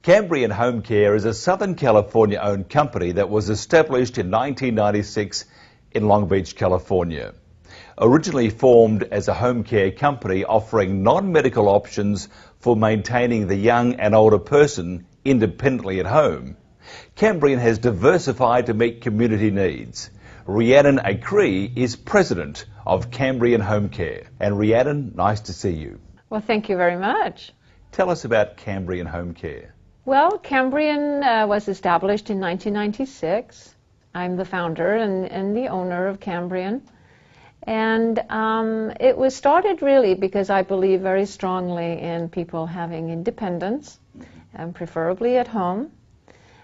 Cambrian Homecare is a Southern California-owned company that was established in 1996 in Long Beach, California. Originally formed as a home care company offering non-medical options for maintaining the young and older person independently at home, Cambrian has diversified to meet community needs. Rhiannon Acree is president of Cambrian Homecare. And Rhiannon, nice to see you. Well, thank you very much. Tell us about Cambrian Homecare. Well, Cambrian was established in 1996. I'm the founder and the owner of Cambrian. And it was started really because I believe very strongly in people having independence, and preferably at home.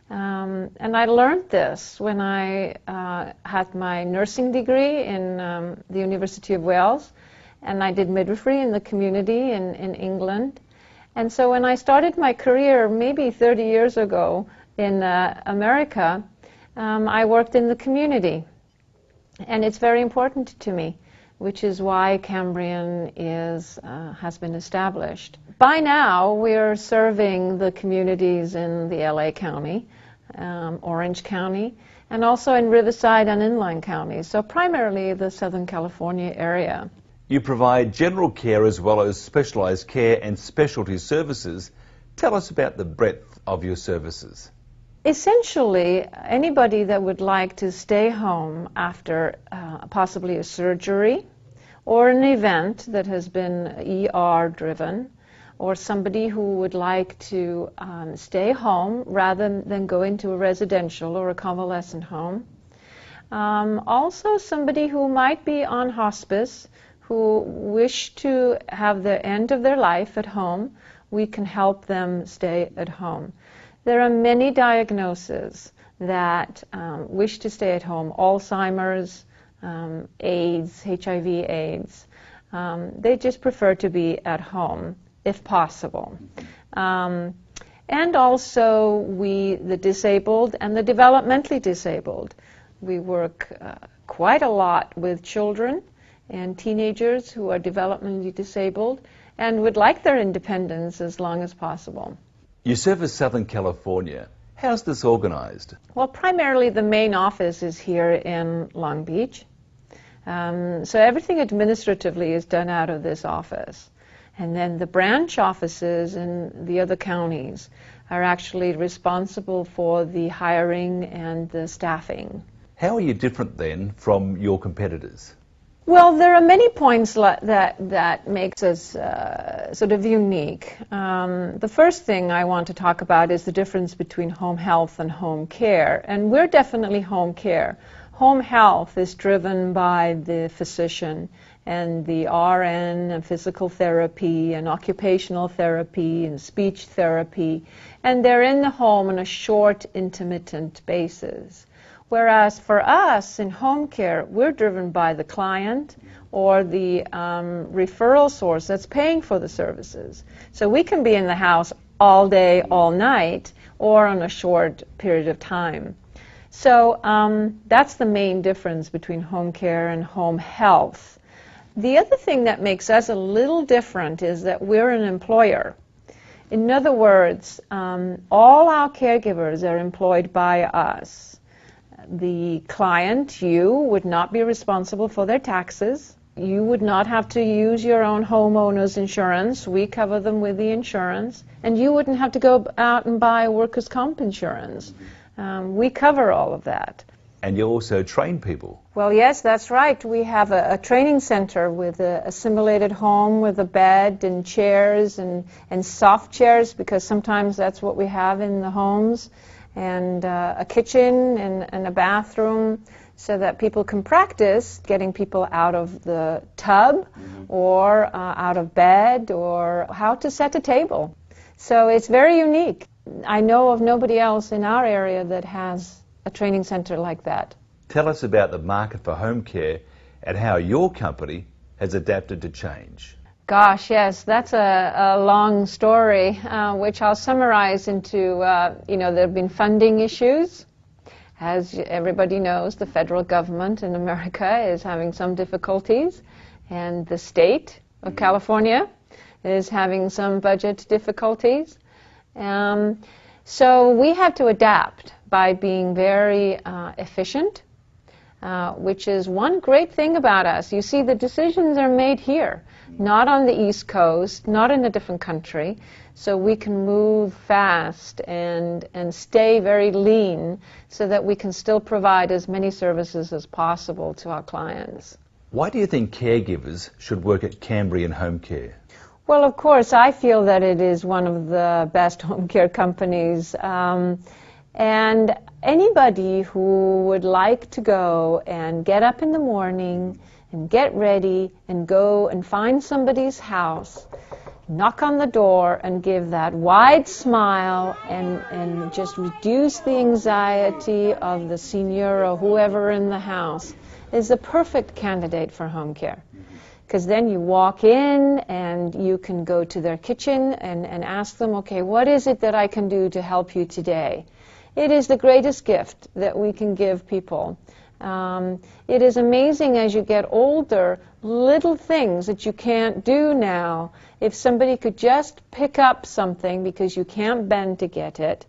And I learned this when I had my nursing degree in the University of Wales, and I did midwifery in the community in England. And so when I started my career maybe 30 years ago in America, I worked in the community. And it's very important to me, which is why Cambrian has been established. By now, we are serving the communities in the LA County, Orange County, and also in Riverside and Inland counties, so primarily the Southern California area. You provide general care as well as specialised care and specialty services. Tell us about the breadth of your services. Essentially, anybody that would like to stay home after possibly a surgery or an event that has been ER-driven, or somebody who would like to stay home rather than go into a residential or a convalescent home. Also somebody who might be on hospice, who wish to have the end of their life at home, we can help them stay at home. There are many diagnoses that wish to stay at home: Alzheimer's, AIDS, HIV/AIDS. They just prefer to be at home, if possible. And also the disabled and the developmentally disabled. We work quite a lot with children and teenagers who are developmentally disabled and would like their independence as long as possible. You service Southern California. How's this organized? Well, primarily the main office is here in Long Beach. So everything administratively is done out of this office. And then the branch offices in the other counties are actually responsible for the hiring and the staffing. How are you different then from your competitors? Well, there are many points that makes us sort of unique. The first thing I want to talk about is the difference between home health and home care. And we're definitely home care. Home health is driven by the physician and the RN and physical therapy and occupational therapy and speech therapy. And they're in the home on a short, intermittent basis. Whereas for us in home care, we're driven by the client or the referral source that's paying for the services. So we can be in the house all day, all night, or on a short period of time. So that's the main difference between home care and home health. The other thing that makes us a little different is that we're an employer. In other words, all our caregivers are employed by us. The client, you, would not be responsible for their taxes. You would not have to use your own homeowner's insurance. We cover them with the insurance. And you wouldn't have to go out and buy workers' comp insurance. We cover all of that. And you also train people. Well, yes, that's right. We have a training center with a simulated home with a bed and chairs and soft chairs, because sometimes that's what we have in the homes, and a kitchen and a bathroom, so that people can practice getting people out of the tub or out of bed, or how to set a table. So it's very unique. I know of nobody else in our area that has a training center like that. Tell us about the market for home care and how your company has adapted to change. Gosh, yes, that's a long story, which I'll summarize into, there have been funding issues. As everybody knows, the federal government in America is having some difficulties, and the state of California is having some budget difficulties. So we have to adapt by being very efficient, which is one great thing about us. You see, the decisions are made here, not on the East Coast, not in a different country. So we can move fast and stay very lean so that we can still provide as many services as possible to our clients. Why do you think caregivers should work at Cambrian Homecare? Well, of course, I feel that it is one of the best home care companies. And anybody who would like to go and get up in the morning and get ready and go and find somebody's house, knock on the door and give that wide smile and just reduce the anxiety of the senior or whoever in the house is the perfect candidate for home care. Because then you walk in and you can go to their kitchen and ask them, okay, what is it that I can do to help you today? It is the greatest gift that we can give people. It is amazing as you get older, little things that you can't do now. If somebody could just pick up something because you can't bend to get it,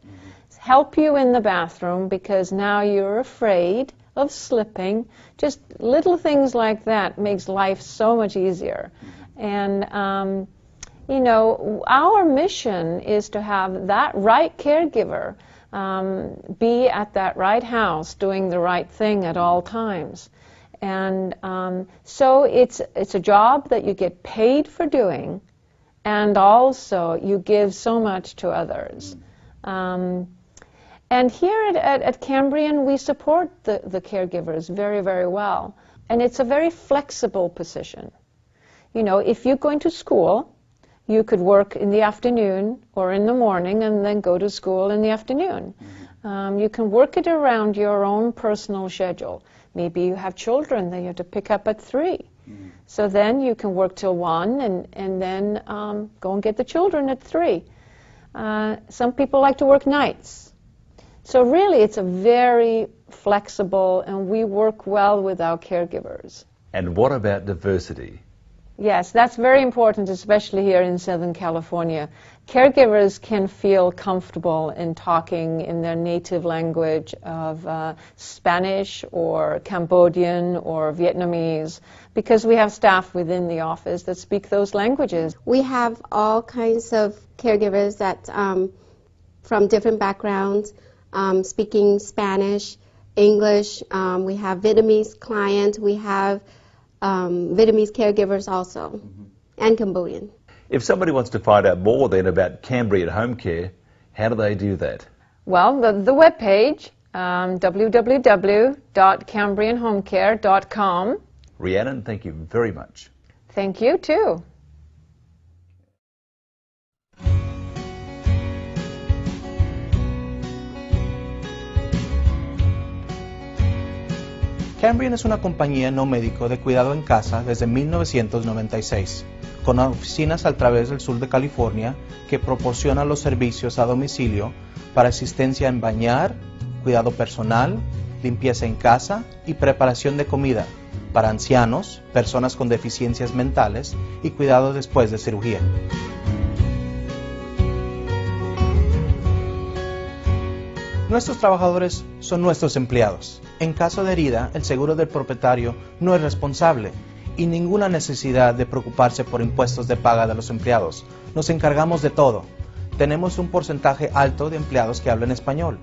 help you in the bathroom because now you're afraid of slipping, just little things like that makes life so much easier. And, you know, our mission is to have that right caregiver be at that right house doing the right thing at all times. And so it's a job that you get paid for doing, and also you give so much to others. And here at Cambrian, we support the caregivers very, very well. And it's a very flexible position. You know, if you're going to school, you could work in the afternoon or in the morning and then go to school in the afternoon. You can work it around your own personal schedule. Maybe you have children that you have to pick up at 3. So then you can work till 1 and then go and get the children at 3. Some people like to work nights. So really it's a very flexible, and we work well with our caregivers. And what about diversity? Yes, that's very important, especially here in Southern California. Caregivers can feel comfortable in talking in their native language of Spanish or Cambodian or Vietnamese, because we have staff within the office that speak those languages. We have all kinds of caregivers that from different backgrounds, speaking Spanish, English. We have Vietnamese clients. We have Vietnamese caregivers also, and Cambodian. If somebody wants to find out more then about Cambrian Homecare, how do they do that? Well, the webpage, www.cambrianhomecare.com. Rhiannon, thank you very much. Thank you, too. Cambrian es una compañía no médico de cuidado en casa desde 1996, con oficinas a través del sur de California que proporciona los servicios a domicilio para asistencia en bañar, cuidado personal, limpieza en casa y preparación de comida para ancianos, personas con deficiencias mentales y cuidado después de cirugía. Nuestros trabajadores son nuestros empleados. En caso de herida, el seguro del propietario no es responsable y ninguna necesidad de preocuparse por impuestos de paga de los empleados. Nos encargamos de todo. Tenemos un porcentaje alto de empleados que hablan español.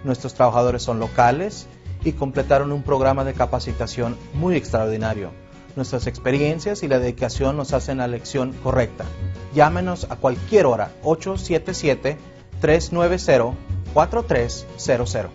Nuestros trabajadores son locales y completaron un programa de capacitación muy extraordinario. Nuestras experiencias y la dedicación nos hacen la elección correcta. Llámenos a cualquier hora, 877-390-4300.